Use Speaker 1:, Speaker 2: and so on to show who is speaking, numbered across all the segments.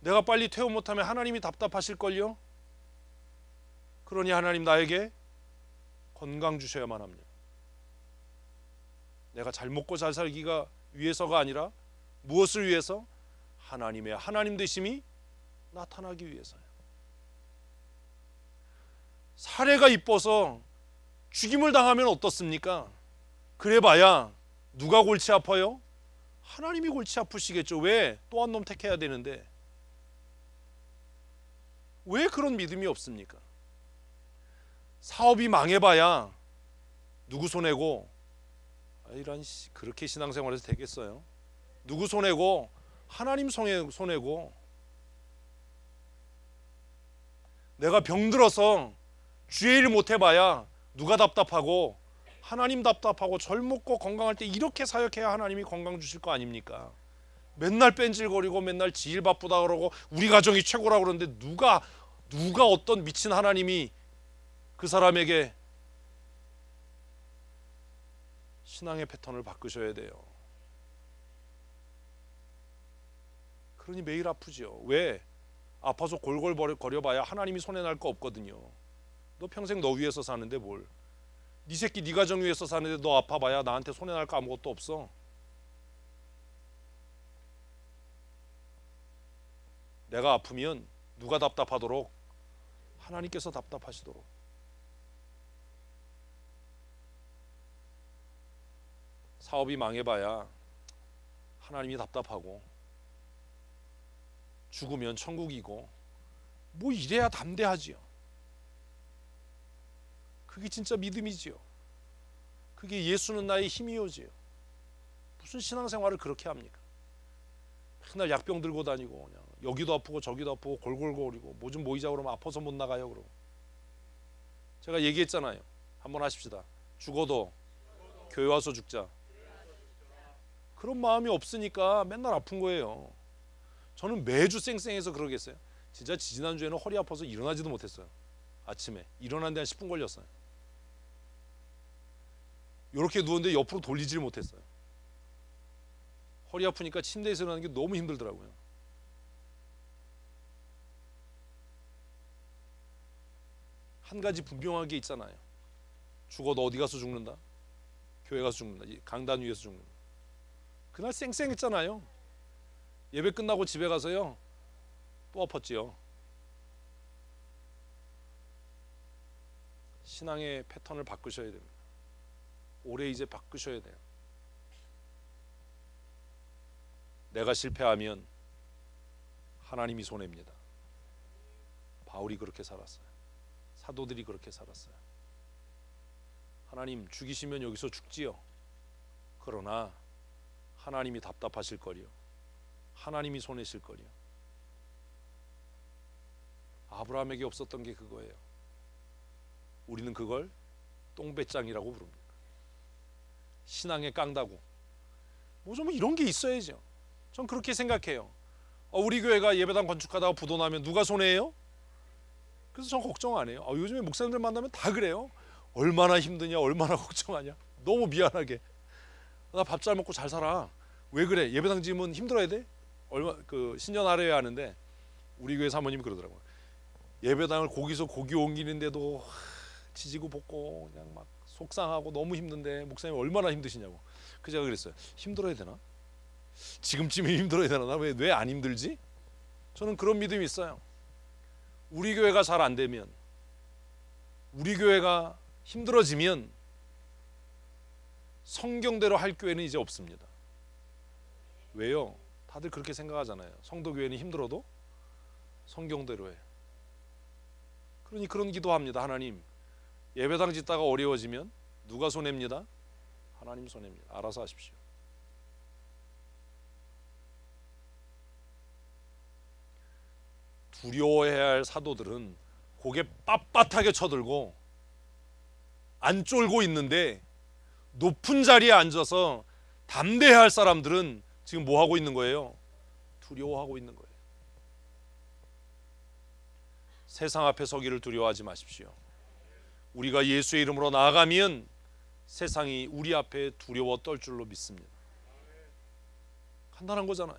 Speaker 1: 내가 빨리 퇴원 못하면 하나님이 답답하실걸요. 그러니 하나님 나에게 건강 주셔야만 합니다. 내가 잘 먹고 잘 살기가 위해서가 아니라 무엇을 위해서? 하나님의 하나님 되심이 나타나기 위해서요. 사례가 이뻐서 죽임을 당하면 어떻습니까? 그래봐야 누가 골치 아파요? 하나님이 골치 아프시겠죠. 왜? 또 한 놈 택해야 되는데. 왜 그런 믿음이 없습니까? 사업이 망해봐야 누구 손해고? 이런 그렇게 신앙생활에서 되겠어요? 누구 손해고? 하나님 손해고. 내가 병들어서 주의 일 못해봐야 누가 답답하고? 하나님 답답하고. 젊고 건강할 때 이렇게 사역해야 하나님이 건강 주실 거 아닙니까? 맨날 뺀질거리고 맨날 지일 바쁘다 그러고 우리 가정이 최고라고 그러는데 누가 어떤 미친 하나님이 그 사람에게 신앙의 패턴을 바꾸셔야 돼요. 그러니 매일 아프죠. 왜? 아파서 골골거려봐야 하나님이 손해날 거 없거든요. 너 평생 너 위해서 사는데 뭘? 네 새끼 네 가정 위해서 사는데 너 아파봐야 나한테 손해날 거 아무것도 없어. 내가 아프면 누가 답답하도록? 하나님께서 답답하시도록. 사업이 망해봐야 하나님이 답답하고, 죽으면 천국이고, 뭐 이래야 담대하지요. 그게 진짜 믿음이지요. 그게 예수는 나의 힘이오지요. 무슨 신앙생활을 그렇게 합니까? 맨날 약병 들고 다니고 그냥 여기도 아프고 저기도 아프고 골골거리고 뭐 좀 모이자 그러면 아파서 못 나가요. 그러고 제가 얘기했잖아요. 한번 하십시다. 죽어도 교회 와서 죽자. 그런 마음이 없으니까 맨날 아픈 거예요. 저는 매주 쌩쌩해서 그러겠어요. 진짜 지난주에는 허리 아파서 일어나지도 못했어요. 아침에 일어나는데 한 10분 걸렸어요. 이렇게 누웠는데 옆으로 돌리지를 못했어요. 허리 아프니까 침대에서 일어나는 게 너무 힘들더라고요. 한 가지 분명한 게 있잖아요. 죽어도 어디 가서 죽는다? 교회 가서 죽는다. 강단 위에서 죽는다. 그날 쌩쌩했잖아요. 예배 끝나고 집에 가서요 또 아팠지요. 신앙의 패턴을 바꾸셔야 됩니다. 올해 이제 바꾸셔야 돼요. 내가 실패하면 하나님이 손해입니다. 바울이 그렇게 살았어요. 사도들이 그렇게 살았어요. 하나님 죽이시면 여기서 죽지요. 그러나 하나님이 답답하실 거리요. 하나님이 손해실 거리요. 아브라함에게 없었던 게 그거예요. 우리는 그걸 똥배짱이라고 부릅니다. 신앙의 깡다구. 뭐 좀 이런 게 있어야죠. 전 그렇게 생각해요. 우리 교회가 예배당 건축하다가 부도 나면 누가 손해예요? 그래서 전 걱정 안 해요. 요즘에 목사님들 만나면 다 그래요. 얼마나 힘드냐, 얼마나 걱정하냐. 너무 미안하게. 나 밥 잘 먹고 잘 살아. 왜 그래? 예배당 지으면 힘들어야 돼? 신년 아래에 하는데 우리 교회 사모님이 그러더라고요. 예배당을 거기서 고기 옮기는데도 지지고 볶고 그냥 막 속상하고 너무 힘든데 목사님 얼마나 힘드시냐고. 그 제가 그랬어요. 힘들어야 되나? 지금쯤에 힘들어야 되나? 나 왜 안 힘들지? 저는 그런 믿음이 있어요. 우리 교회가 잘 안 되면, 우리 교회가 힘들어지면 성경대로 할 교회는 이제 없습니다. 왜요? 다들 그렇게 생각하잖아요. 성도 교회는 힘들어도 성경대로 해. 그러니 그런 기도합니다. 하나님, 예배당 짓다가 어려워지면 누가 손해입니다? 하나님 손해입니다. 알아서 하십시오. 두려워해야 할 사도들은 고개 빳빳하게 쳐들고 안 쫄고 있는데, 높은 자리에 앉아서 담대해야 할 사람들은 지금 뭐 하고 있는 거예요? 두려워하고 있는 거예요. 세상 앞에 서기를 두려워하지 마십시오. 우리가 예수의 이름으로 나아가면 세상이 우리 앞에 두려워 떨 줄로 믿습니다. 간단한 거잖아요.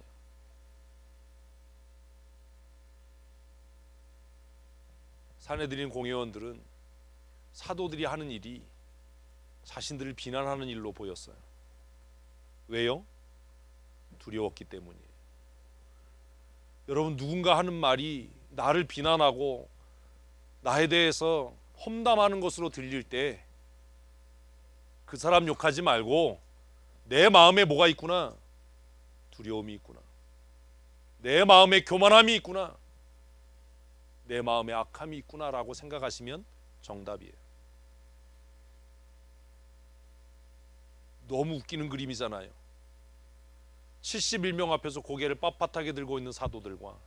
Speaker 1: 사내들인 공회원들은 사도들이 하는 일이 자신들을 비난하는 일로 보였어요. 왜요? 두려웠기 때문이에요. 여러분, 누군가 하는 말이 나를 비난하고 나에 대해서 험담하는 것으로 들릴 때 그 사람 욕하지 말고 내 마음에 뭐가 있구나? 두려움이 있구나. 내 마음에 교만함이 있구나. 내 마음에 악함이 있구나라고 생각하시면 정답이에요. 너무 웃기는 그림이잖아요. 71명 앞에서 고개를 빳빳하게 들고 있는 사도들과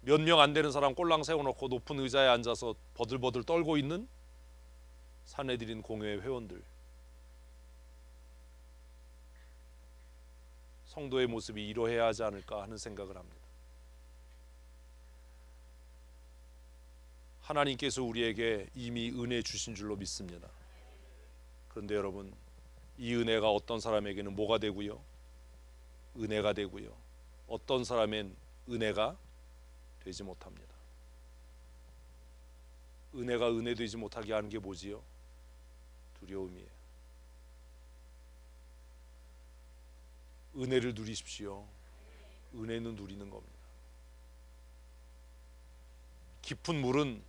Speaker 1: 몇 명 안 되는 사람 꼴랑 세워놓고 높은 의자에 앉아서 버들버들 떨고 있는 사내들인 공회 회원들. 성도의 모습이 이러해야 하지 않을까 하는 생각을 합니다. 하나님께서 우리에게 이미 은혜 주신 줄로 믿습니다. 그런데 여러분, 이 은혜가 어떤 사람에게는 뭐가 되고요? 은혜가 되고요. 어떤 사람엔 은혜가 되지 못합니다. 은혜가 은혜 되지 못하게 하는 게 뭐지요? 두려움이에요. 은혜를 누리십시오. 은혜는 누리는 겁니다. 깊은 물은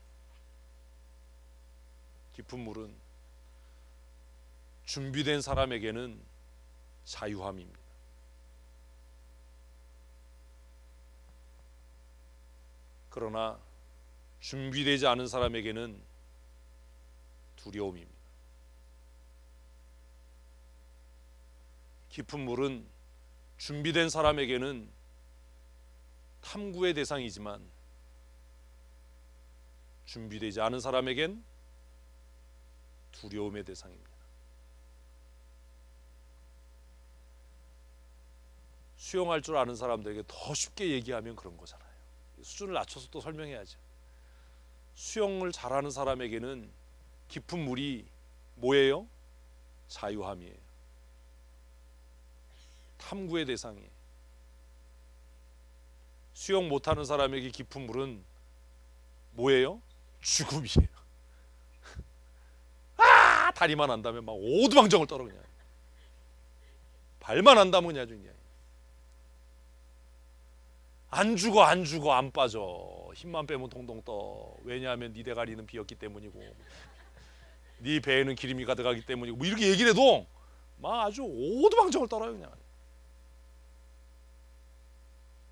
Speaker 1: 준비된 사람에게는 자유함입니다. 그러나 준비되지 않은 사람에게는 두려움입니다. 깊은 물은 준비된 사람에게는 탐구의 대상이지만 준비되지 않은 사람에겐 두려움의 대상입니다. 수영할 줄 아는 사람들에게 더 쉽게 얘기하면 그런 거잖아요. 수준을 낮춰서 또 설명해야죠. 수영을 잘하는 사람에게는 깊은 물이 뭐예요? 자유함이에요. 탐구의 대상이에요. 수영 못하는 사람에게 깊은 물은 뭐예요? 죽음이에요. 다리만 안다면 막 오두방정을 떨어 그냥. 발만 안다면 그냥 그냥. 안 죽어 안 빠져. 힘만 빼면 동동 떠. 왜냐하면 네 대가리는 비었기 때문이고 네 배에는 기름이 가득하기 때문이고 뭐 이렇게 얘기를 해도 막 아주 오두방정을 떨어요 그냥.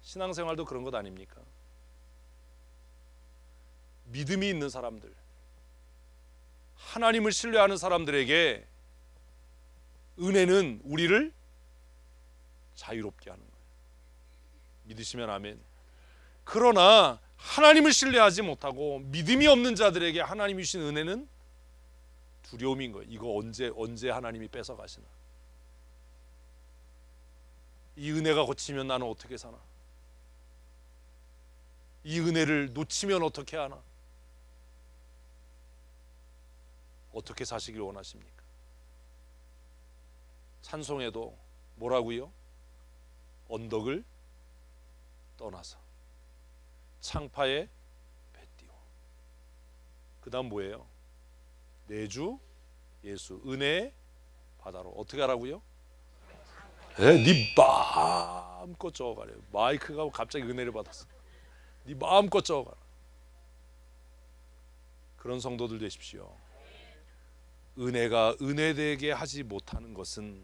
Speaker 1: 신앙생활도 그런 것 아닙니까? 믿음이 있는 사람들, 하나님을 신뢰하는 사람들에게 은혜는 우리를 자유롭게 하는 거예요. 믿으시면 아멘. 그러나 하나님을 신뢰하지 못하고 믿음이 없는 자들에게 하나님이 주신 은혜는 두려움인 거예요. 이거 언제 하나님이 뺏어가시나? 이 은혜가 거치면 나는 어떻게 사나? 이 은혜를 놓치면 어떻게 하나? 어떻게 사시길 원하십니까? 찬송에도 뭐라고요? 언덕을 떠나서 창파에 배 띄워. 그 다음 뭐예요? 내 주 예수 은혜의 바다로 어떻게 하라고요? 네 마음껏 저어가래요. 마이크가 갑자기 은혜를 받았어. 네 마음껏 저어가라. 그런 성도들 되십시오. 은혜가 은혜되게 하지 못하는 것은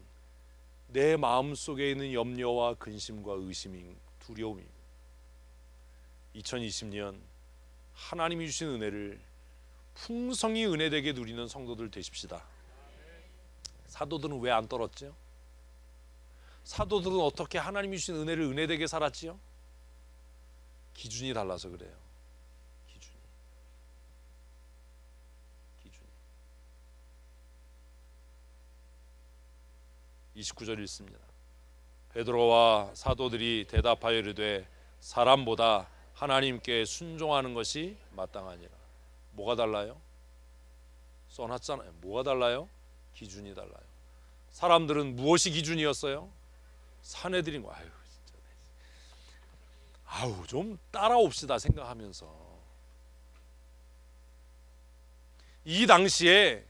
Speaker 1: 내 마음속에 있는 염려와 근심과 의심인 두려움입니다. 2020년 하나님이 주신 은혜를 풍성히 은혜되게 누리는 성도들 되십시다. 사도들은 왜 안 떨었죠? 사도들은 어떻게 하나님이 주신 은혜를 은혜되게 살았지요? 기준이 달라서 그래요. 기준이. 29절 읽습니다. 베드로와 사도들이 대답하여 이르되 사람보다 하나님께 순종하는 것이 마땅하니라. 뭐가 달라요? 써놨잖아요. 뭐가 달라요? 기준이 달라요. 사람들은 무엇이 기준이었어요? 사내들인 거. 아유 좀 따라옵시다 생각하면서 이 당시에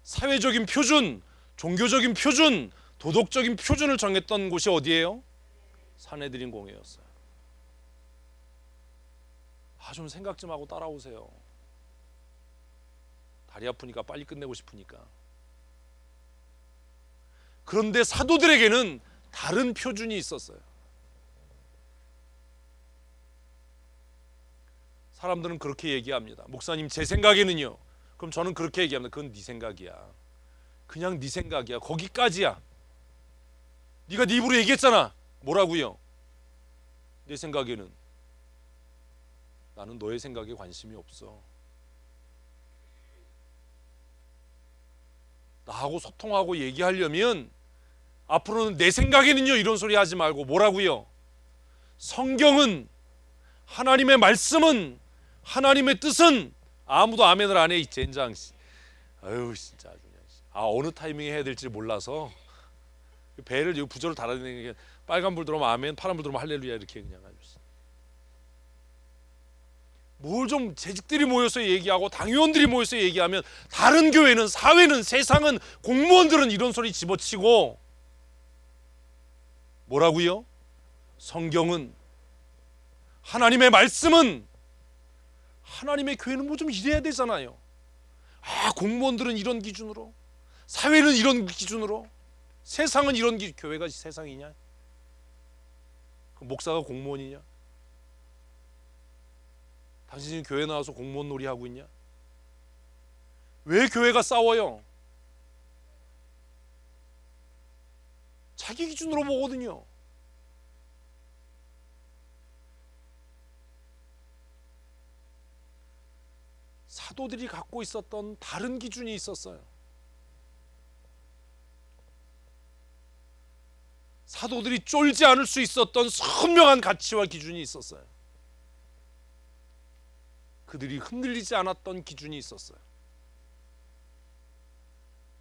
Speaker 1: 사회적인 표준, 종교적인 표준, 도덕적인 표준을 정했던 곳이 어디예요? 산헤드린 공회였어요. 좀 생각 좀 하고 따라오세요. 다리 아프니까 빨리 끝내고 싶으니까. 그런데 사도들에게는 다른 표준이 있었어요. 사람들은 그렇게 얘기합니다. 목사님, 제 생각에는요. 그럼 저는 그렇게 얘기합니다. 그건 네 생각이야. 그냥 네 생각이야. 거기까지야. 네가 네 입으로 얘기했잖아. 뭐라고요? 내 생각에는. 나는 너의 생각에 관심이 없어. 나하고 소통하고 얘기하려면 앞으로는 내 생각에는요 이런 소리 하지 말고 뭐라고요? 성경은, 하나님의 말씀은, 하나님의 뜻은. 아무도 아멘을 안 해. 이 젠장. 아유 진짜 그냥. 어느 타이밍에 해야 될지 몰라서 배를 부저를 달아내는 게 빨간 불 들어오면 아멘, 파란 불 들어오면 할렐루야 이렇게 그냥 아주. 뭘 좀 재직들이 모여서 얘기하고 당위원들이 모여서 얘기하면 다른 교회는, 사회는, 세상은, 공무원들은 이런 소리 집어치고 뭐라고요? 성경은, 하나님의 말씀은, 하나님의 교회는 뭐 좀 이래야 되잖아요. 공무원들은 이런 기준으로, 사회는 이런 기준으로, 세상은 이런 기준. 교회가 세상이냐? 목사가 공무원이냐? 당신이 교회 나와서 공무원 놀이 하고 있냐? 왜 교회가 싸워요? 자기 기준으로 보거든요. 사도들이 갖고 있었던 다른 기준이 있었어요. 사도들이 쫄지 않을 수 있었던 선명한 가치와 기준이 있었어요. 그들이 흔들리지 않았던 기준이 있었어요.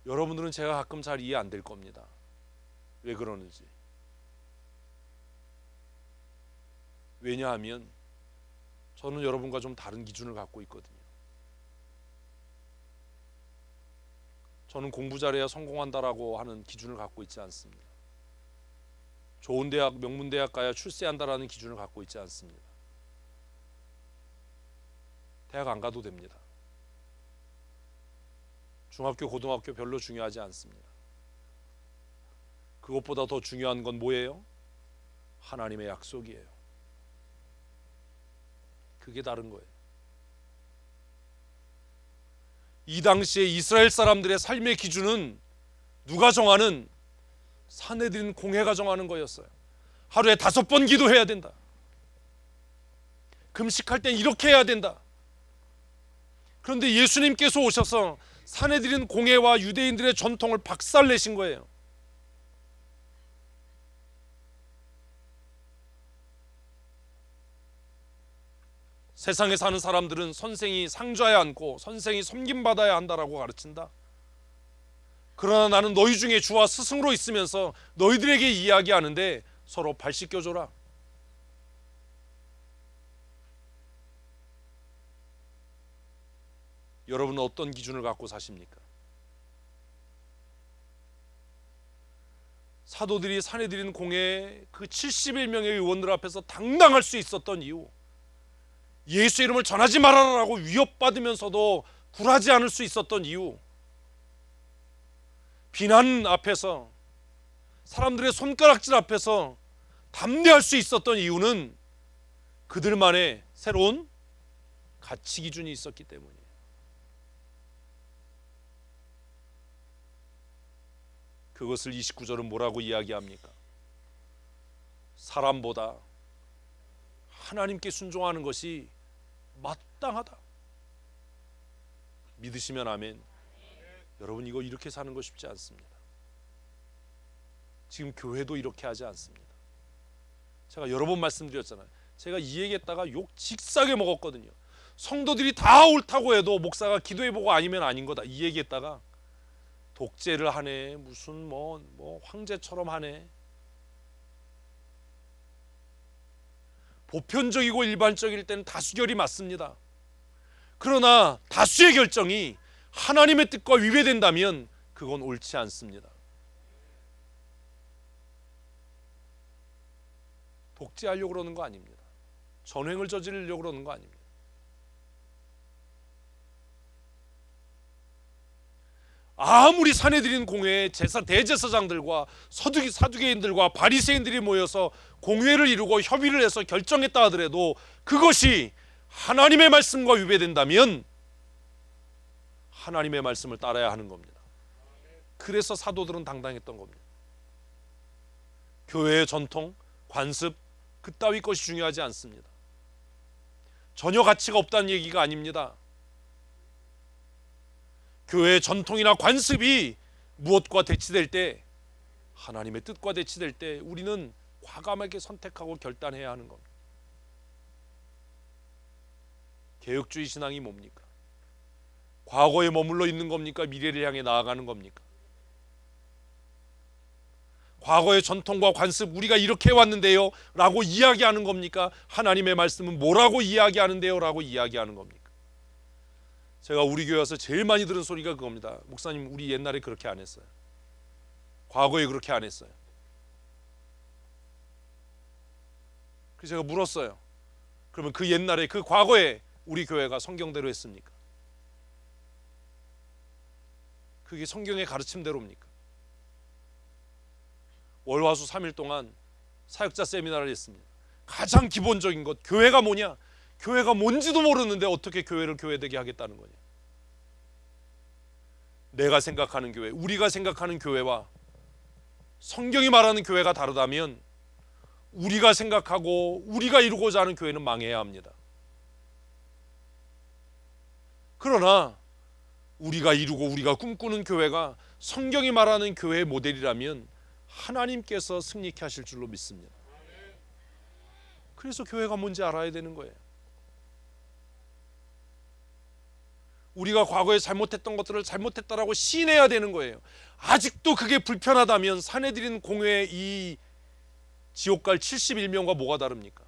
Speaker 1: 여러분들은 제가 가끔 잘 이해 안 될 겁니다. 왜 그러는지. 왜냐하면 저는 여러분과 좀 다른 기준을 갖고 있거든요. 저는 공부 잘해야 성공한다라고 하는 기준을 갖고 있지 않습니다. 좋은 대학, 명문대학 가야 출세한다라는 기준을 갖고 있지 않습니다. 대학 안 가도 됩니다. 중학교, 고등학교 별로 중요하지 않습니다. 그것보다 더 중요한 건 뭐예요? 하나님의 약속이에요. 그게 다른 거예요. 이 당시에 이스라엘 사람들의 삶의 기준은 누가 정하는? 산헤드린 공회가 정하는 거였어요. 하루에 5번 기도해야 된다. 금식할 땐 이렇게 해야 된다. 그런데 예수님께서 오셔서 산헤드린 공회와 유대인들의 전통을 박살내신 거예요. 세상에 사는 사람들은 선생이 상좌에 앉고 선생이 섬김받아야 한다라고 가르친다. 그러나 나는 너희 중에 주와 스승으로 있으면서 너희들에게 이야기하는데 서로 발 씻겨줘라. 여러분은 어떤 기준을 갖고 사십니까? 사도들이 산헤드린 공회에 그 71명의 의원들 앞에서 당당할 수 있었던 이유, 예수의 이름을 전하지 말아라라고 위협받으면서도 굴하지 않을 수 있었던 이유, 비난 앞에서, 사람들의 손가락질 앞에서 담대할 수 있었던 이유는 그들만의 새로운 가치 기준이 있었기 때문이에요. 그것을 29절은 뭐라고 이야기합니까? 사람보다 하나님께 순종하는 것이 마땅하다. 믿으시면 아멘. 여러분, 이거 이렇게 사는 거 쉽지 않습니다. 지금 교회도 이렇게 하지 않습니다. 제가 여러 번 말씀드렸잖아요. 제가 이 얘기했다가 욕 직사게 먹었거든요. 성도들이 다 옳다고 해도 목사가 기도해보고 아니면 아닌 거다 이 얘기했다가 독재를 하네, 무슨 뭐 황제처럼 하네. 보편적이고 일반적일 때는 다수결이 맞습니다. 그러나 다수의 결정이 하나님의 뜻과 위배된다면 그건 옳지 않습니다. 독재하려고 그러는 거 아닙니다. 전횡을 저지르려고 그러는 거 아닙니다. 아무리 사내들인 공회에 대제사장들과 사두개인들과 바리새인들이 모여서 공회를 이루고 협의를 해서 결정했다 하더라도 그것이 하나님의 말씀과 위배된다면 하나님의 말씀을 따라야 하는 겁니다. 그래서 사도들은 당당했던 겁니다. 교회의 전통, 관습, 그따위 것이 중요하지 않습니다. 전혀 가치가 없다는 얘기가 아닙니다. 교회의 전통이나 관습이 무엇과 대치될 때, 하나님의 뜻과 대치될 때 우리는 과감하게 선택하고 결단해야 하는 겁니다. 개혁주의 신앙이 뭡니까? 과거에 머물러 있는 겁니까? 미래를 향해 나아가는 겁니까? 과거의 전통과 관습 우리가 이렇게 해왔는데요 라고 이야기하는 겁니까? 하나님의 말씀은 뭐라고 이야기하는데요 라고 이야기하는 겁니까? 제가 우리 교회 와서 제일 많이 들은 소리가 그겁니다. 목사님, 우리 옛날에 그렇게 안 했어요. 과거에 그렇게 안 했어요. 그래서 제가 물었어요. 그러면 그 옛날에, 그 과거에 우리 교회가 성경대로 했습니까? 그게 성경의 가르침대로입니까? 월화수 3일 동안 사역자 세미나를 했습니다. 가장 기본적인 것, 교회가 뭐냐? 교회가 뭔지도 모르는데 어떻게 교회를 교회되게 하겠다는 거냐? 내가 생각하는 교회, 우리가 생각하는 교회와 성경이 말하는 교회가 다르다면 우리가 생각하고 우리가 이루고자 하는 교회는 망해야 합니다. 그러나 우리가 이루고 우리가 꿈꾸는 교회가 성경이 말하는 교회의 모델이라면 하나님께서 승리케 하실 줄로 믿습니다. 그래서 교회가 뭔지 알아야 되는 거예요. 우리가 과거에 잘못했던 것들을 잘못했다라고 시인해야 되는 거예요. 아직도 그게 불편하다면 사내들인 공회의 이 지옥갈 71명과 뭐가 다릅니까?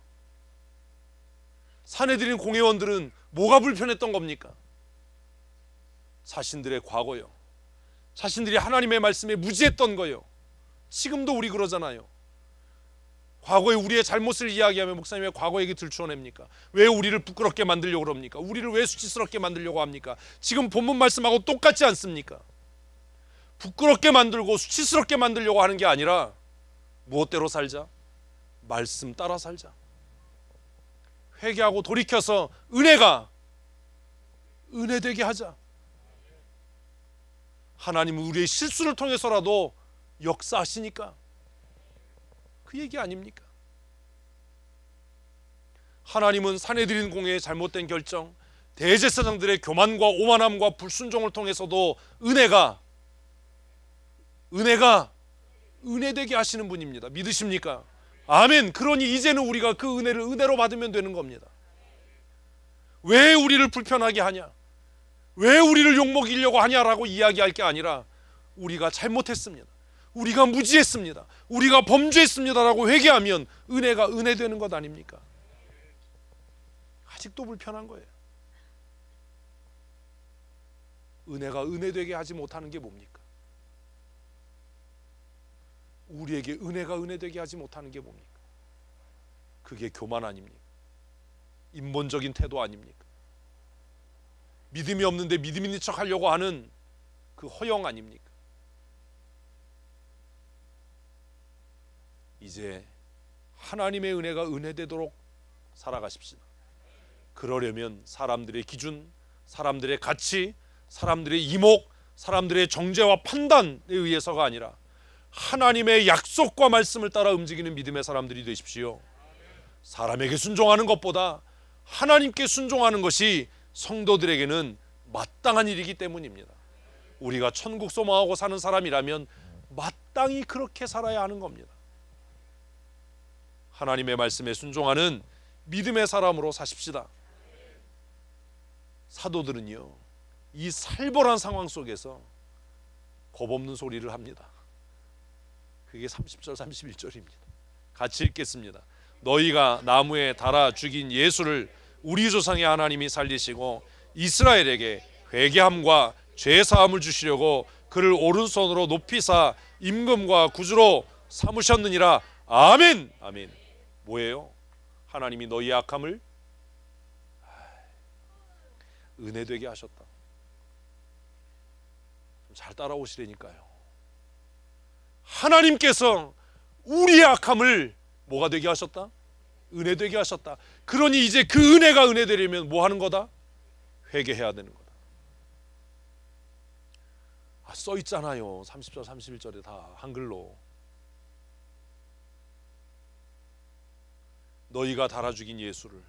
Speaker 1: 사내들인 공회원들은 뭐가 불편했던 겁니까? 자신들의 과거요. 자신들이 하나님의 말씀에 무지했던 거요. 지금도 우리 그러잖아요. 과거에 우리의 잘못을 이야기하면 목사님 왜 과거 얘기 들추어냅니까? 왜 우리를 부끄럽게 만들려고 그럽니까? 우리를 왜 수치스럽게 만들려고 합니까? 지금 본문 말씀하고 똑같지 않습니까? 부끄럽게 만들고 수치스럽게 만들려고 하는 게 아니라 무엇대로 살자? 말씀 따라 살자. 회개하고 돌이켜서 은혜가 은혜되게 하자. 하나님은 우리의 실수를 통해서라도 역사하시니까 그 얘기 아닙니까? 하나님은 사내들인 공회의 잘못된 결정, 대제사장들의 교만과 오만함과 불순종을 통해서도 은혜가 은혜되게 하시는 분입니다. 믿으십니까? 아멘. 그러니 이제는 우리가 그 은혜를 은혜로 받으면 되는 겁니다. 왜 우리를 불편하게 하냐? 왜 우리를 욕먹이려고 하냐라고 이야기할 게 아니라 우리가 잘못했습니다. 우리가 무지했습니다. 우리가 범죄했습니다라고 회개하면 은혜가 은혜되는 것 아닙니까? 아직도 불편한 거예요. 은혜가 은혜되게 하지 못하는 게 뭡니까? 우리에게 은혜가 은혜되게 하지 못하는 게 뭡니까? 그게 교만 아닙니까? 인본적인 태도 아닙니까? 믿음이 없는데 믿음 있는 척 하려고 하는 그 허영 아닙니까? 이제 하나님의 은혜가 은혜되도록 살아가십시다. 그러려면 사람들의 기준, 사람들의 가치, 사람들의 이목, 사람들의 정죄와 판단에 의해서가 아니라 하나님의 약속과 말씀을 따라 움직이는 믿음의 사람들이 되십시오. 사람에게 순종하는 것보다 하나님께 순종하는 것이 성도들에게는 마땅한 일이기 때문입니다. 우리가 천국 소망하고 사는 사람이라면 마땅히 그렇게 살아야 하는 겁니다. 하나님의 말씀에 순종하는 믿음의 사람으로 사십시다. 사도들은요, 이 살벌한 상황 속에서 겁없는 소리를 합니다. 그게 30절 31절입니다. 같이 읽겠습니다. 너희가 나무에 달아 죽인 예수를 우리 조상의 하나님이 살리시고 이스라엘에게 회개함과 죄 사함을 주시려고 그를 오른손으로 높이사 임금과 구주로 삼으셨느니라. 아멘. 아멘. 뭐예요? 하나님이 너희의 악함을 은혜되게 하셨다. 좀 잘 따라오시라니까요. 하나님께서 우리의 악함을 뭐가 되게 하셨다? 은혜되게 하셨다. 그러니 이제 그 은혜가 은혜되려면 뭐 하는 거다? 회개해야 되는 거다. 써 있잖아요. 30절 31절에 다 한글로. 너희가 달아 죽인 예수를,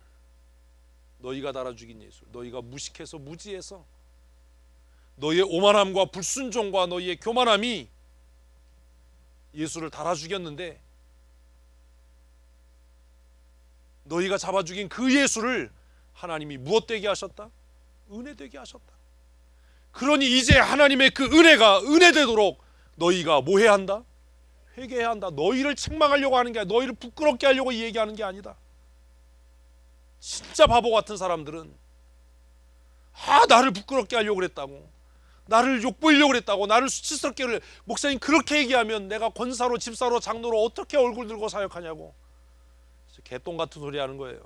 Speaker 1: 너희가 달아 죽인 예수, 너희가 무식해서 무지해서 너희의 오만함과 불순종과 너희의 교만함이 예수를 달아 죽였는데, 너희가 잡아 죽인 그 예수를 하나님이 무엇 되게 하셨다? 은혜 되게 하셨다. 그러니 이제 하나님의 그 은혜가 은혜되도록 너희가 뭐 해야 한다? 회개해야 한다. 너희를 책망하려고 하는 게 아니라, 너희를 부끄럽게 하려고 이 얘기하는 게 아니다. 진짜 바보 같은 사람들은 나를 부끄럽게 하려고 그랬다고, 나를 욕보이려고 그랬다고, 나를 수치스럽게, 목사님 그렇게 얘기하면 내가 권사로 집사로 장로로 어떻게 얼굴 들고 사역하냐고 개똥 같은 소리 하는 거예요.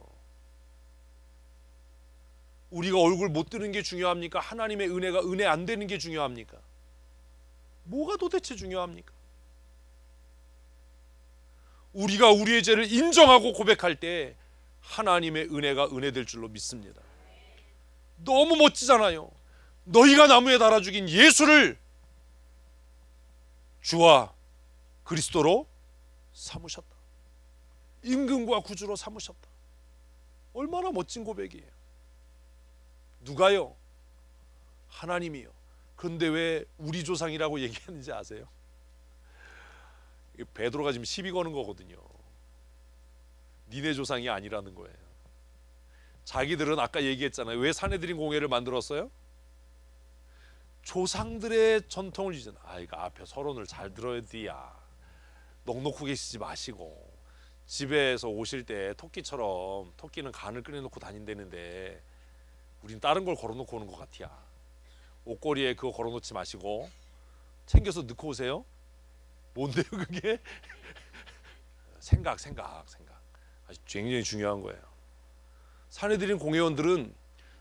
Speaker 1: 우리가 얼굴 못 드는 게 중요합니까? 하나님의 은혜가 은혜 안 되는 게 중요합니까? 뭐가 도대체 중요합니까? 우리가 우리의 죄를 인정하고 고백할 때 하나님의 은혜가 은혜될 줄로 믿습니다. 너무 멋지잖아요. 너희가 나무에 달아 죽인 예수를 주와 그리스도로 삼으셨다. 임금과 구주로 삼으셨다. 얼마나 멋진 고백이에요. 누가요? 하나님이요. 그런데 왜 우리 조상이라고 얘기했는지 아세요? 베드로가 지금 시비 거는 거거든요. 니네 조상이 아니라는 거예요. 자기들은 아까 얘기했잖아요. 왜 산헤드린 공회를 만들었어요? 조상들의 전통을 유지하는. 이거 앞에 서론을 잘 들어야 돼야. 넋 놓고 계시지 마시고, 집에서 오실 때 토끼처럼, 토끼는 간을 끓여놓고 다닌다는데 우린 다른 걸 걸어놓고 오는 것 같아요. 옷걸이에 그거 걸어놓지 마시고 챙겨서 넣고 오세요. 뭔데요 그게? 생각 아주 굉장히 중요한 거예요. 산헤드린 공회원들은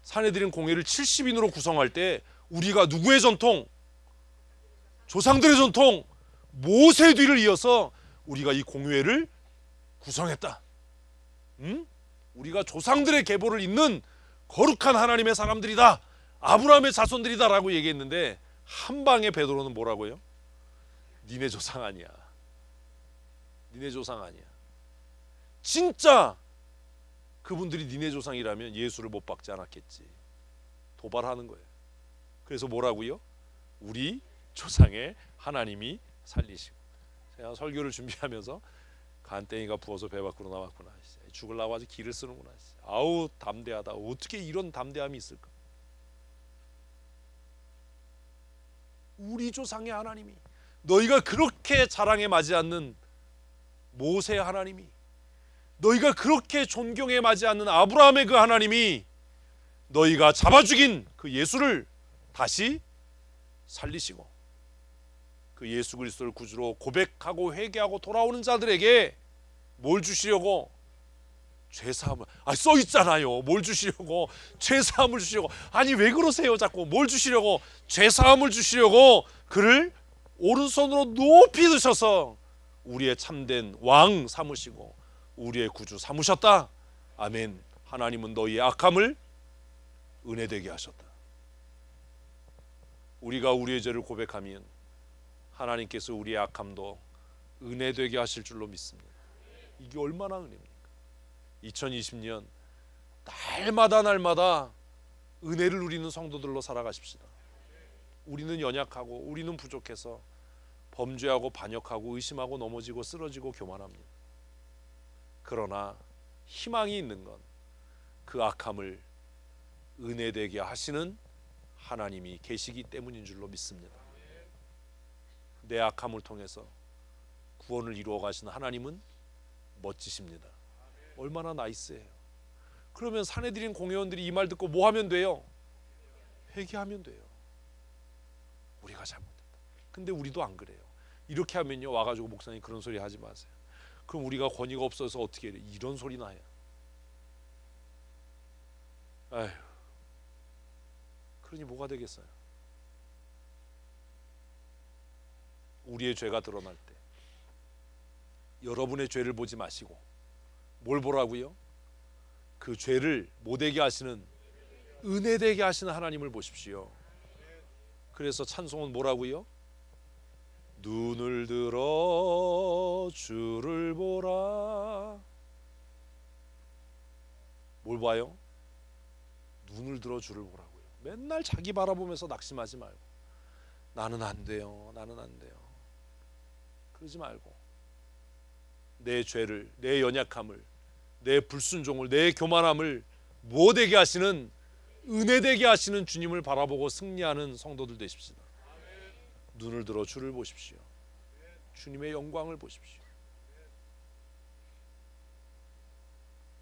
Speaker 1: 산헤드린 공회를 70인으로 구성할 때 우리가 누구의 전통? 조상들의 전통, 모세 뒤를 이어서 우리가 이 공회를 구성했다. 우리가 조상들의 계보를 잇는 거룩한 하나님의 사람들이다, 아브라함의 자손들이다 라고 얘기했는데, 한 방에 베드로는 뭐라고요? 니네 조상 아니야. 니네 조상 아니야. 진짜 그분들이 니네 조상이라면 예수를 못 박지 않았겠지. 도발하는 거예요. 그래서 뭐라고요? 우리 조상의 하나님이 살리시고. 제가 설교를 준비하면서 간땡이가 부어서 배 밖으로 나왔구나, 죽으려고 아주 기를 쓰는구나, 아우 담대하다, 어떻게 이런 담대함이 있을까. 우리 조상의 하나님이, 너희가 그렇게 자랑에 맞지 않는 모세의 하나님이, 너희가 그렇게 존경에 맞지 않는 아브라함의 그 하나님이 너희가 잡아 죽인 그 예수를 다시 살리시고, 그 예수 그리스도를 구주로 고백하고 회개하고 돌아오는 자들에게 뭘 주시려고? 죄사함을. 써 있잖아요. 뭘 주시려고? 죄사함을 주시려고. 아니 왜 그러세요 자꾸. 뭘 주시려고? 죄사함을 주시려고 그를 오른손으로 높이 드셔서 우리의 참된 왕 삼으시고 우리의 구주 삼으셨다. 아멘. 하나님은 너희의 악함을 은혜되게 하셨다. 우리가 우리의 죄를 고백하면 하나님께서 우리의 악함도 은혜되게 하실 줄로 믿습니다. 이게 얼마나 은혜입니까? 2020년 날마다 은혜를 누리는 성도들로 살아가십시다. 우리는 연약하고 우리는 부족해서 범죄하고 반역하고 의심하고 넘어지고 쓰러지고 교만합니다. 그러나 희망이 있는 건 그 악함을 은혜되게 하시는 하나님이 계시기 때문인 줄로 믿습니다. 내 악함을 통해서 구원을 이루어 가시는 하나님은 멋지십니다. 얼마나 나이스해요. 그러면 산헤드린 공회원들이 이 말 듣고 뭐 하면 돼요? 회개하면 돼요. 우리가 잘못했다. 근데 우리도 안 그래요. 이렇게 하면요, 와가지고 목사님 그런 소리 하지 마세요. 그럼 우리가 권위가 없어서 어떻게 해요? 이런 소리나 해요. 아휴, 그러니 뭐가 되겠어요? 우리의 죄가 드러날 때 여러분의 죄를 보지 마시고 뭘 보라고요? 그 죄를 못되게 하시는, 은혜되게 하시는 하나님을 보십시오. 그래서 찬송은 뭐라고요? 눈을 들어 주를 보라. 뭘 봐요? 눈을 들어 주를 보라고요. 맨날 자기 바라보면서 낙심하지 말고, 나는 안 돼요, 나는 안 돼요, 그러지 말고 내 죄를, 내 연약함을, 내 불순종을, 내 교만함을 못되게 하시는, 은혜되게 하시는 주님을 바라보고 승리하는 성도들 되십시다. 눈을 들어 주를 보십시오. 주님의 영광을 보십시오.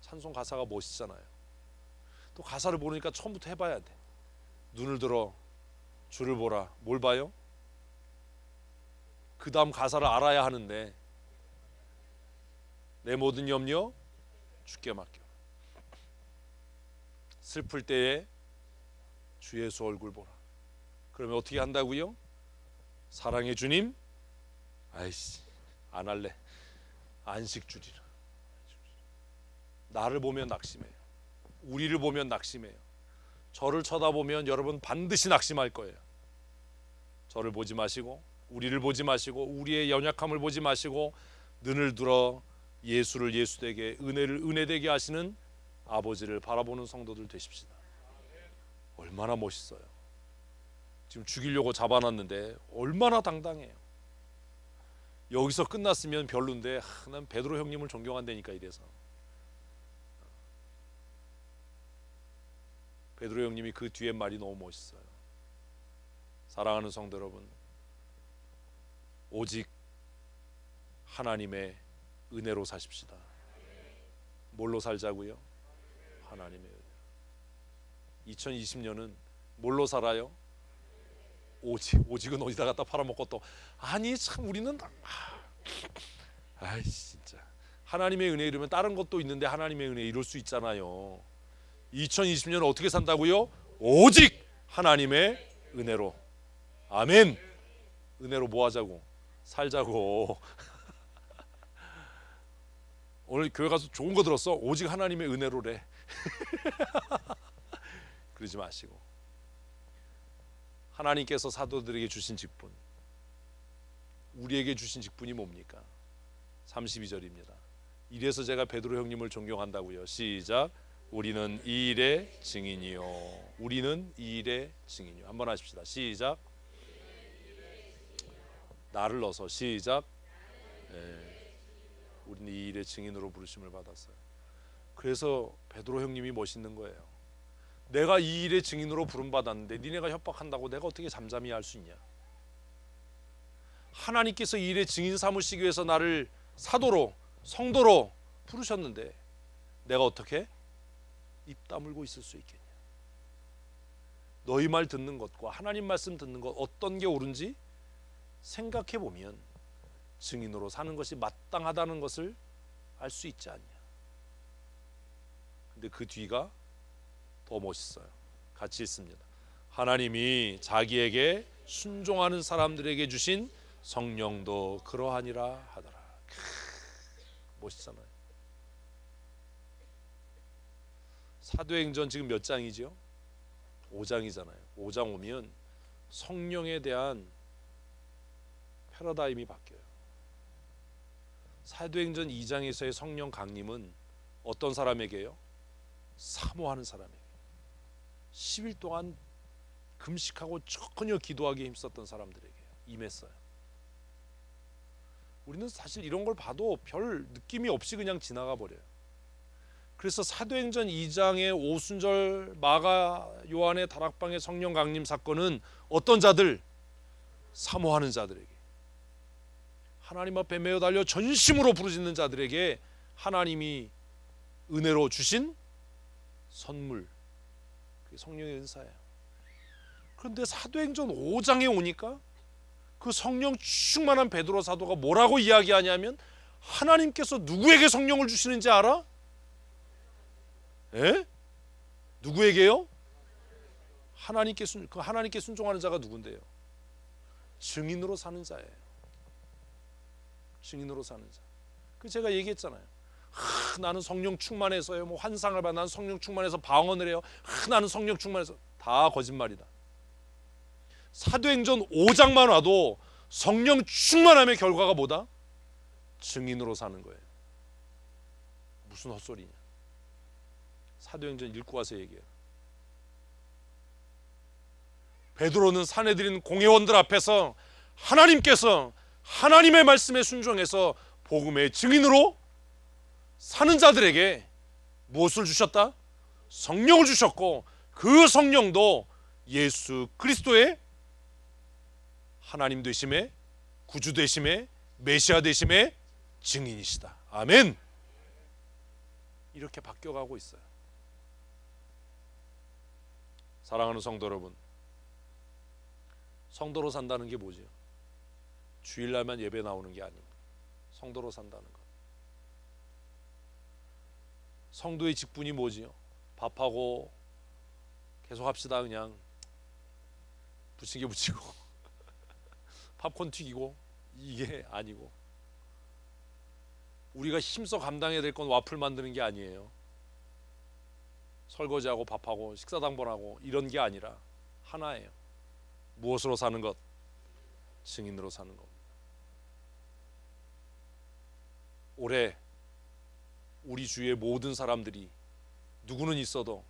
Speaker 1: 찬송 가사가 멋있잖아요. 또 가사를 모르니까 처음부터 해봐야 돼. 눈을 들어 주를 보라. 뭘 봐요? 그 다음 가사를 알아야 하는데, 내 모든 염려 주께 맡겨. 슬플 때에 주 예수 얼굴 보라. 그러면 어떻게 한다고요? 사랑의 주님, 아이씨 안 할래, 안식 주리라. 나를 보면 낙심해요. 우리를 보면 낙심해요. 저를 쳐다보면 여러분 반드시 낙심할 거예요. 저를 보지 마시고, 우리를 보지 마시고, 우리의 연약함을 보지 마시고, 눈을 들어 예수를 예수되게, 은혜를 은혜되게 하시는 아버지를 바라보는 성도들 되십시다. 얼마나 멋있어요. 지금 죽이려고 잡아놨는데 얼마나 당당해요. 여기서 끝났으면 별론데, 난 베드로 형님을 존경한다니까. 이래서 베드로 형님이 그 뒤에 말이 너무 멋있어요. 사랑하는 성도 여러분, 오직 하나님의 은혜로 사십시다. 뭘로 살자고요? 하나님의 은혜. 2020년은 뭘로 살아요? 오직은 어디다 갖다 팔아먹고 또, 아니 참 우리는 아이 진짜 하나님의 은혜 이러면 다른 것도 있는데 하나님의 은혜 이럴 수 있잖아요. 2020년은 어떻게 산다고요? 오직 하나님의 은혜로. 아멘. 은혜로 뭐 하자고? 살자고. 오늘 교회 가서 좋은 거 들었어? 오직 하나님의 은혜로래. 그러지 마시고, 하나님께서 사도들에게 주신 직분, 우리에게 주신 직분이 뭡니까? 32절입니다. 이래서 제가 베드로 형님을 존경한다고요. 시작. 우리는 이 일의 증인이요. 우리는 이 일의 증인이요. 한번 하십시다. 시작. 나를 넣어서 시작. 우리는 이 일의 증인으로 부르심을 받았어요. 그래서 베드로 형님이 멋있는 거예요. 내가 이 일의 증인으로 부름받았는데 니네가 협박한다고 내가 어떻게 잠잠히 할 수 있냐? 하나님께서 이 일의 증인 삼으시기 위해서 나를 사도로, 성도로 부르셨는데 내가 어떻게 입 다물고 있을 수 있겠냐? 너희 말 듣는 것과 하나님 말씀 듣는 것 어떤 게 옳은지 생각해 보면 증인으로 사는 것이 마땅하다는 것을 알 수 있지 않냐? 근데 그 뒤가 더 멋있어요. 같이 읽습니다. 하나님이 자기에게 순종하는 사람들에게 주신 성령도 그러하니라 하더라. 멋있잖아요. 사도행전 지금 몇 장이죠? 5장이잖아요. 5장 오면 성령에 대한 패러다임이 바뀌어요. 사도행전 2장에서의 성령 강림은 어떤 사람에게요? 사모하는 사람에게. 10일 동안 금식하고 전혀 기도하기에 힘썼던 사람들에게 임했어요. 우리는 사실 이런 걸 봐도 별 느낌이 없이 그냥 지나가 버려요. 그래서 사도행전 2장의 오순절 마가 요한의 다락방의 성령 강림 사건은 어떤 자들? 사모하는 자들에게, 하나님 앞에 매어 달려 전심으로 부르짖는 자들에게 하나님이 은혜로 주신 선물, 그게 성령의 은사예요. 그런데 사도행전 5장에 오니까 그 성령 충만한 베드로 사도가 뭐라고 이야기하냐면 하나님께서 누구에게 성령을 주시는지 알아? 에? 누구에게요? 하나님께 순종하는 자가 누군데요? 증인으로 사는 자예요. 증인으로 사는 자. 그 제가 얘기했잖아요. 나는 성령 충만해서요. 뭐 환상을 봐. 나는 성령 충만해서 방언을 해요. 나는 성령 충만해서. 다 거짓말이다. 사도행전 5장만 와도 성령 충만함의 결과가 뭐다? 증인으로 사는 거예요. 무슨 헛소리냐. 사도행전 읽고 와서 얘기해요. 베드로는 사내들인 공회원들 앞에서 하나님께서 하나님의 말씀에 순종해서 복음의 증인으로 사는 자들에게 무엇을 주셨다? 성령을 주셨고 그 성령도 예수 그리스도의 하나님 되심의 구주 되심의 메시아 되심의 증인이시다. 아멘. 이렇게 바뀌어가고 있어요. 사랑하는 성도 여러분, 성도로 산다는 게 뭐죠? 주일날만 예배 나오는 게 아닙니다. 성도로 산다는 것. 성도의 직분이 뭐지요? 밥하고 계속 합시다. 그냥 부치게 붙이고 팝콘 튀기고 이게 아니고, 우리가 힘써 감당해야 될 건 와플 만드는 게 아니에요. 설거지하고 밥하고 식사당번하고 이런 게 아니라 하나예요. 무엇으로 사는 것? 증인으로 사는 겁니다. 올해 우리 주위의 모든 사람들이 누구는 있어도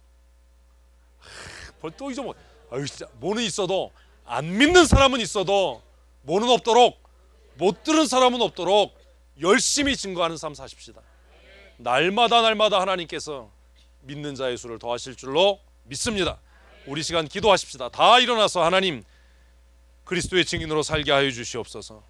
Speaker 1: 또 잊어먹. 아유 진짜 뭐는 있어도 안 믿는 사람은 있어도 뭐는 없도록, 못 들은 사람은 없도록 열심히 증거하는 삶 사십시다. 날마다 하나님께서 믿는 자의 수를 더하실 줄로 믿습니다. 우리 시간 기도하십시다. 다 일어나서 하나님 그리스도의 증인으로 살게 하여 주시옵소서.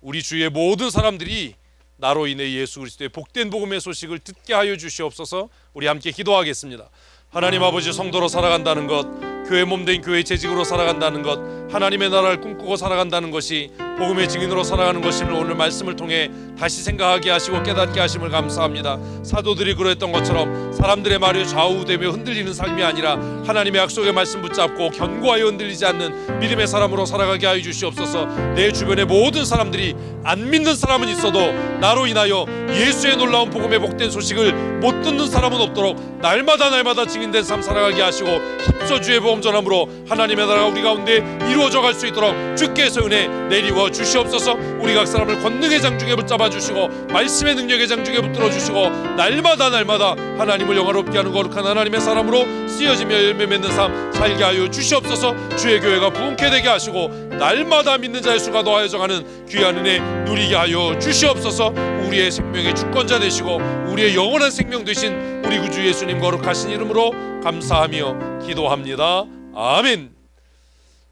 Speaker 1: 우리 주위의 모든 사람들이 나로 인해 예수 그리스도의 복된 복음의 소식을 듣게 하여 주시옵소서. 우리 함께 기도하겠습니다. 하나님 아버지, 성도로 살아간다는 것, 교회 몸된 교회 재직으로 살아간다는 것, 하나님의 나라를 꿈꾸고 살아간다는 것이 복음의 증인으로 살아가는 것임을 오늘 말씀을 통해 다시 생각하게 하시고 깨닫게 하심을 감사합니다. 사도들이 그랬던 것처럼 사람들의 말에 좌우되며 흔들리는 삶이 아니라 하나님의 약속의 말씀 붙잡고 견고하여 흔들리지 않는 믿음의 사람으로 살아가게 하여 주시옵소서. 내 주변의 모든 사람들이 안 믿는 사람은 있어도 나로 인하여 예수의 놀라운 복음의 복된 소식을 못 듣는 사람은 없도록 날마다 증인된 삶 살아가게 하시고 힘써 주의 복음 전함으로 하나님의 나라가 우리 가운데 이루어져 갈 수 있도록 주께서 은혜 내리워 주시옵소서. 우리 각 사람을 권능의 장중에 붙잡아 주시고 말씀의 능력의 장중에 붙들어 주시고 날마다 하나님을 영화롭게 하는 거룩한 하나님의 사람으로 쓰여지며 열매 맺는 삶 살게 하여 주시옵소서. 주의 교회가 부흥케 되게 하시고 날마다 믿는 자의 수가 더하여져 가는 귀한 은혜 누리게 하여 주시옵소서. 우리의 생명의 주권자 되시고 우리의 영원한 생명 되신 우리 구주 예수님 거룩하신 이름으로 감사하며 기도합니다. 아멘.